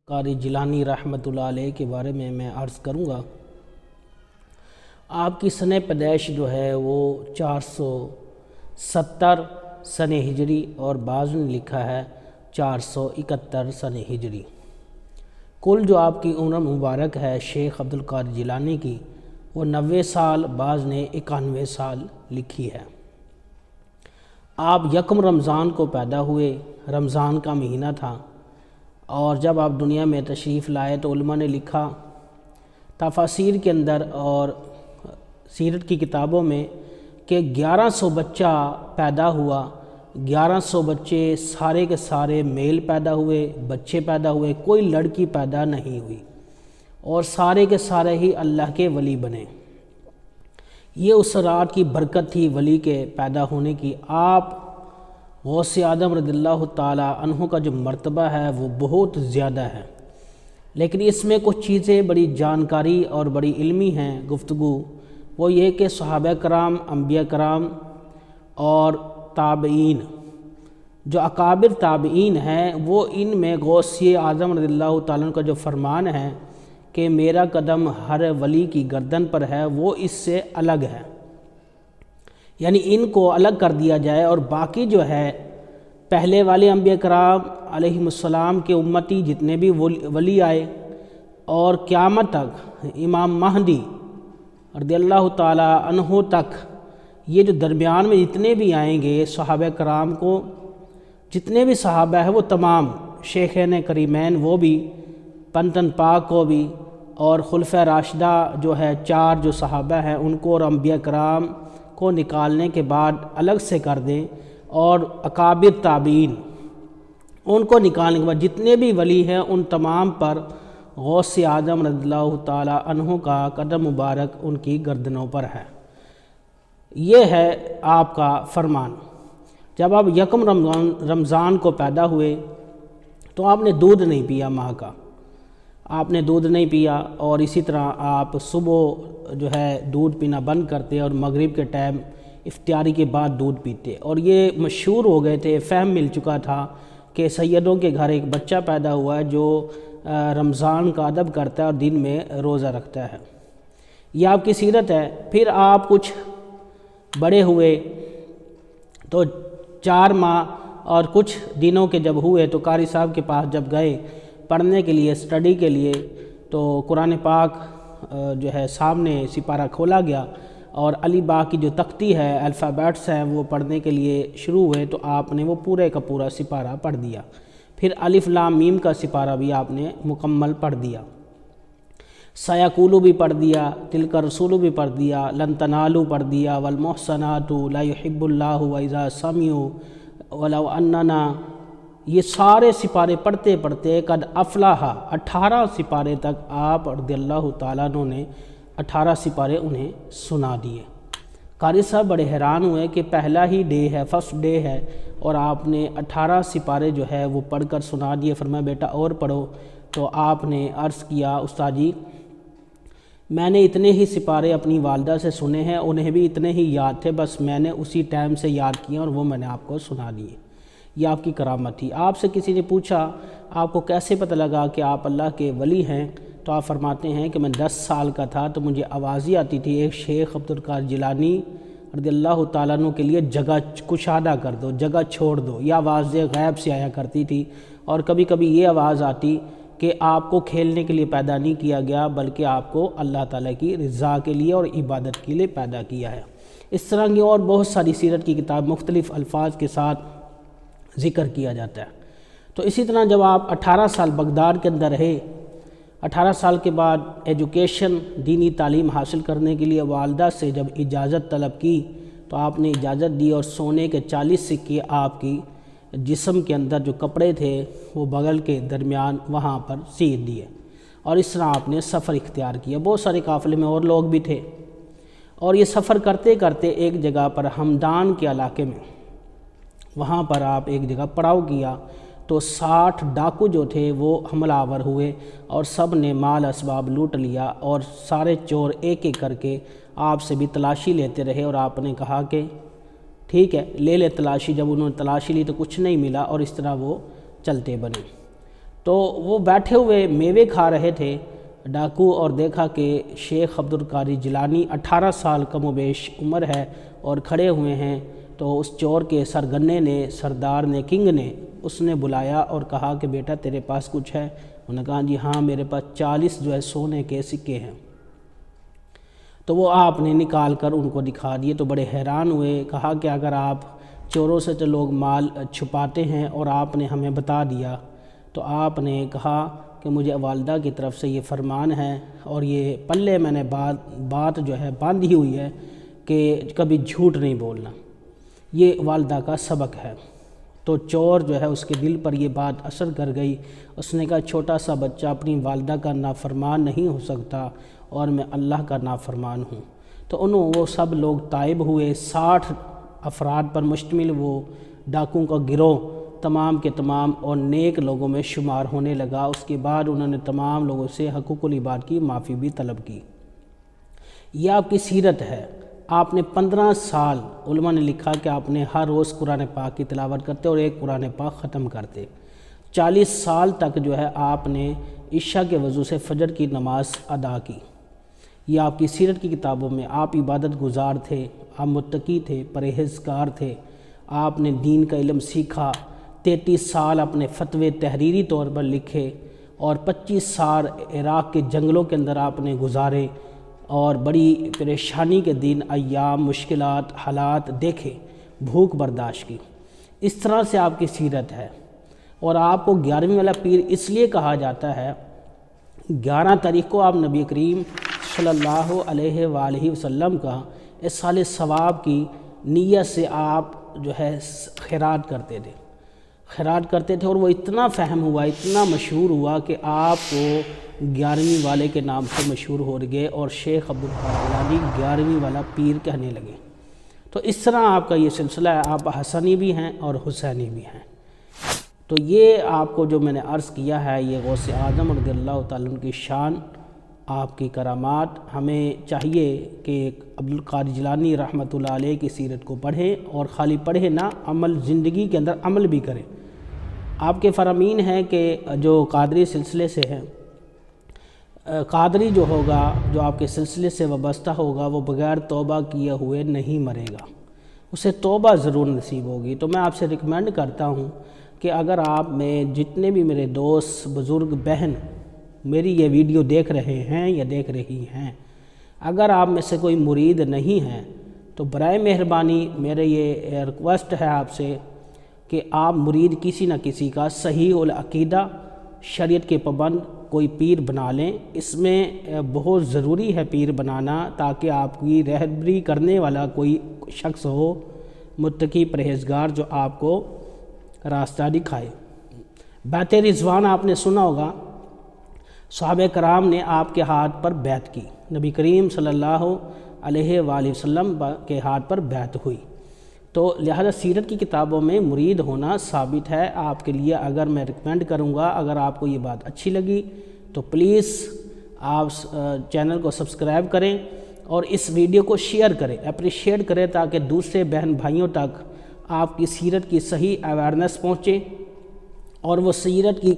قاری جیلانی رحمۃ اللہ علیہ کے بارے میں عرض کروں گا۔ آپ کی سنِ پیدائش جو ہے وہ 470 سن ہجری اور بعض نے لکھا ہے 471 سن ہجری۔ کل جو آپ کی عمر مبارک ہے شیخ عبدالقادر جیلانی کی وہ 90 سال، بعض نے 91 سال لکھی ہے۔ آپ یکم رمضان کو پیدا ہوئے، رمضان کا مہینہ تھا، اور جب آپ دنیا میں تشریف لائے تو علماء نے لکھا تفاسیر کے اندر اور سیرت کی کتابوں میں کہ 1100 بچہ پیدا ہوا، 1100 بچے سارے کے سارے میل پیدا ہوئے، بچے پیدا ہوئے، کوئی لڑکی پیدا نہیں ہوئی، اور سارے کے سارے ہی اللہ کے ولی بنے۔ یہ اس رات کی برکت تھی ولی کے پیدا ہونے کی۔ آپ غوث اعظم رضی اللہ تعالی عنہ کا جو مرتبہ ہے وہ بہت زیادہ ہے، لیکن اس میں کچھ چیزیں بڑی جانکاری اور بڑی علمی ہیں گفتگو، وہ یہ کہ صحابہ کرام، انبیاء کرام اور تابعین، جو اکابر تابعین ہیں، وہ ان میں غوث اعظم رضی اللہ تعالیٰ عنہ کا جو فرمان ہے کہ میرا قدم ہر ولی کی گردن پر ہے، وہ اس سے الگ ہے، یعنی ان کو الگ کر دیا جائے، اور باقی جو ہے پہلے والے انبیاء کرام علیہم السلام کے امتی جتنے بھی ولی آئے اور قیامت تک امام مہدی رضی اللہ تعالی عنہ تک، یہ جو درمیان میں جتنے بھی آئیں گے صحابہ کرام کو، جتنے بھی صحابہ ہیں وہ تمام، شیخین کریمین وہ بھی، پنتن پاک کو بھی، اور خلفۂ راشدہ جو ہے 4 جو صحابہ ہیں ان کو، اور انبیاء کرام کو نکالنے کے بعد الگ سے کر دیں، اور اکابر تابعین ان کو نکالنے کے بعد جتنے بھی ولی ہیں ان تمام پر غوث اعظم رضی اللہ تعالی عنہ کا قدم مبارک ان کی گردنوں پر ہے۔ یہ ہے آپ کا فرمان۔ جب آپ یکم رمضان کو پیدا ہوئے تو آپ نے دودھ نہیں پیا، ماں کا آپ نے دودھ نہیں پیا، اور اسی طرح آپ صبح جو ہے دودھ پینا بند کرتے اور مغرب کے ٹائم افطاری کے بعد دودھ پیتے، اور یہ مشہور ہو گئے تھے، فہم مل چکا تھا کہ سیدوں کے گھر ایک بچہ پیدا ہوا ہے جو رمضان کا ادب کرتا ہے اور دن میں روزہ رکھتا ہے۔ یہ آپ کی سیرت ہے۔ پھر آپ کچھ بڑے ہوئے تو 4 ماہ اور کچھ دنوں کے جب ہوئے تو قاری صاحب کے پاس جب گئے پڑھنے کے لیے، اسٹڈی کے لیے، تو قرآن پاک جو ہے سامنے سپارہ کھولا گیا، اور علی با کی جو تختی ہے، الفابیٹس ہیں، وہ پڑھنے کے لیے شروع ہوئے تو آپ نے وہ پورے کا پورا سپارہ پڑھ دیا۔ پھر الف لام میم کا سپارہ بھی آپ نے مکمل پڑھ دیا، سیقولو بھی پڑھ دیا، تلک رسولو بھی پڑھ دیا، لن تنالو پڑھ دیا، والمحصنات لا يحب اللہ واذا سمعوا ولو اننا، یہ سارے سپارے پڑھتے پڑھتے قد افلاح 18 سپارے تک آپ رضی اللہ تعالیٰ عنہ نے 18 سپارے انہیں سنا دیے۔ قاری صاحب بڑے حیران ہوئے کہ پہلا ہی ڈے ہے، فرسٹ ڈے ہے، اور آپ نے 18 سپارے جو ہے وہ پڑھ کر سنا دیے۔ فرمایا بیٹا اور پڑھو، تو آپ نے عرض کیا استاد جی میں نے اتنے ہی سپارے اپنی والدہ سے سنے ہیں، انہیں بھی اتنے ہی یاد تھے، بس میں نے اسی ٹائم سے یاد کیا اور وہ میں نے آپ کو سنا دیے۔ یہ آپ کی کرامت تھی۔ آپ سے کسی نے پوچھا آپ کو کیسے پتہ لگا کہ آپ اللہ کے ولی ہیں، تو آپ فرماتے ہیں کہ میں 10 سال کا تھا تو مجھے آوازیں آتی تھی ایک شیخ عبدالقادر جیلانی رضی اللہ تعالیٰ عنہ کے لیے جگہ کشادہ کر دو، جگہ چھوڑ دو۔ یہ آوازیں غیب سے آیا کرتی تھی، اور کبھی کبھی یہ آواز آتی کہ آپ کو کھیلنے کے لیے پیدا نہیں کیا گیا بلکہ آپ کو اللہ تعالیٰ کی رضا کے لیے اور عبادت کے لیے پیدا کیا ہے۔ اس طرح کی اور بہت ساری سیرت کی کتاب مختلف الفاظ کے ساتھ ذکر کیا جاتا ہے۔ تو اسی طرح جب آپ 18 سال بغداد کے اندر رہے، 18 سال کے بعد ایجوکیشن، دینی تعلیم حاصل کرنے کے لیے والدہ سے جب اجازت طلب کی تو آپ نے اجازت دی، اور سونے کے 40 سکے آپ کی جسم کے اندر جو کپڑے تھے وہ بغل کے درمیان وہاں پر سیدھ دیے، اور اس طرح آپ نے سفر اختیار کیا۔ بہت سارے قافلے میں اور لوگ بھی تھے، اور یہ سفر کرتے کرتے ایک جگہ پر ہمدان کے علاقے میں وہاں پر آپ ایک جگہ پڑاؤ کیا تو 60 ڈاکو جو تھے وہ حملہ آور ہوئے اور سب نے مال اسباب لوٹ لیا، اور سارے چور ایک ایک کر کے آپ سے بھی تلاشی لیتے رہے، اور آپ نے کہا کہ ٹھیک ہے لے لے تلاشی۔ جب انہوں نے تلاشی لی تو کچھ نہیں ملا، اور اس طرح وہ چلتے بنے۔ تو وہ بیٹھے ہوئے میوے کھا رہے تھے ڈاکو، اور دیکھا کہ شیخ عبدالقادر جیلانی 18 سال کم و بیش عمر ہے اور کھڑے ہوئے ہیں۔ تو اس چور کے سرگنے نے، سردار نے، کنگ نے اس نے بلایا اور کہا کہ بیٹا تیرے پاس کچھ ہے؟ انہوں نے کہا جی ہاں میرے پاس 40 سونے کے سکے ہیں۔ تو وہ آپ نے نکال کر ان کو دکھا دیے، تو بڑے حیران ہوئے، کہا کہ اگر آپ چوروں سے تو لوگ مال چھپاتے ہیں اور آپ نے ہمیں بتا دیا، تو آپ نے کہا کہ مجھے والدہ کی طرف سے یہ فرمان ہے اور یہ پلے میں نے بات جو ہے باندھی ہوئی ہے کہ کبھی جھوٹ نہیں بولنا، یہ والدہ کا سبق ہے۔ تو چور جو ہے اس کے دل پر یہ بات اثر کر گئی، اس نے کہا چھوٹا سا بچہ اپنی والدہ کا نافرمان نہیں ہو سکتا اور میں اللہ کا نافرمان ہوں۔ تو وہ سب لوگ تائب ہوئے، 60 افراد پر مشتمل وہ ڈاکوؤں کا گروہ تمام کے تمام اور نیک لوگوں میں شمار ہونے لگا۔ اس کے بعد انہوں نے تمام لوگوں سے حقوق العباد کی معافی بھی طلب کی۔ یہ آپ کی سیرت ہے۔ آپ نے 15 سال، علماء نے لکھا کہ آپ نے ہر روز قرآن پاک کی تلاوت کرتے اور ایک قرآن پاک ختم کرتے۔ 40 سال تک جو ہے آپ نے عشاء کے وضو سے فجر کی نماز ادا کی۔ یہ آپ کی سیرت کی کتابوں میں، آپ عبادت گزار تھے، آپ متقی تھے، پرہیزگار تھے، آپ نے دین کا علم سیکھا، 33 سال اپنے فتوے تحریری طور پر لکھے اور 25 سال عراق کے جنگلوں کے اندر آپ نے گزارے اور بڑی پریشانی کے دن، ایام، مشکلات، حالات دیکھے، بھوک برداشت کی۔ اس طرح سے آپ کی سیرت ہے۔ اور آپ کو 11ویں والا پیر اس لیے کہا جاتا ہے، 11 تاریخ کو آپ نبی کریم صلی اللہ علیہ وآلہ وسلم کا اصحال ثواب کی نیت سے آپ جو ہے خیرات کرتے تھے اور وہ اتنا فہم ہوا، اتنا مشہور ہوا کہ آپ کو 11ویں والے کے نام سے مشہور ہو گئے اور شیخ عبدالقادر جیلانی 11ویں والا پیر کہنے لگے۔ تو اس طرح آپ کا یہ سلسلہ ہے، آپ حسنی بھی ہیں اور حسینی بھی ہیں۔ تو یہ آپ کو جو میں نے عرض کیا ہے، یہ غوث اعظم رضی اللہ تعالیٰ عنہ کی شان، آپ کی کرامات۔ ہمیں چاہیے کہ عبدالقادر جیلانی رحمۃ اللہ علیہ کی سیرت کو پڑھیں، اور خالی پڑھیں نہ، عمل، زندگی کے اندر عمل بھی کریں۔ آپ کے فرامین ہیں کہ جو قادری سلسلے سے ہیں، قادری جو ہوگا، جو آپ کے سلسلے سے وابستہ ہوگا، وہ بغیر توبہ کیے ہوئے نہیں مرے گا، اسے توبہ ضرور نصیب ہوگی۔ تو میں آپ سے ریکمینڈ کرتا ہوں کہ اگر آپ میں جتنے بھی میرے دوست، بزرگ، بہن میری یہ ویڈیو دیکھ رہے ہیں یا دیکھ رہی ہیں، اگر آپ میں سے کوئی مرید نہیں ہے تو برائے مہربانی میرے یہ ریکویسٹ ہے آپ سے کہ آپ مرید کسی نہ کسی کا صحیح العقیدہ، شریعت کے پابند کوئی پیر بنا لیں۔ اس میں بہت ضروری ہے پیر بنانا، تاکہ آپ کی رہبری کرنے والا کوئی شخص ہو، متقی، پرہیزگار، جو آپ کو راستہ دکھائے۔ بیعت رضوان آپ نے سنا ہوگا، صحابہ کرام نے آپ کے ہاتھ پر بیعت کی، نبی کریم صلی اللہ علیہ وآلہ وسلم کے ہاتھ پر بیعت ہوئی۔ تو لہذا سیرت کی کتابوں میں مرید ہونا ثابت ہے آپ کے لیے۔ اگر میں ریکمینڈ کروں گا، اگر آپ کو یہ بات اچھی لگی تو پلیز آپ چینل کو سبسکرائب کریں اور اس ویڈیو کو شیئر کریں، اپریشیٹ کریں، تاکہ دوسرے بہن بھائیوں تک آپ کی سیرت کی صحیح اویئرنیس پہنچے اور وہ سیرت کی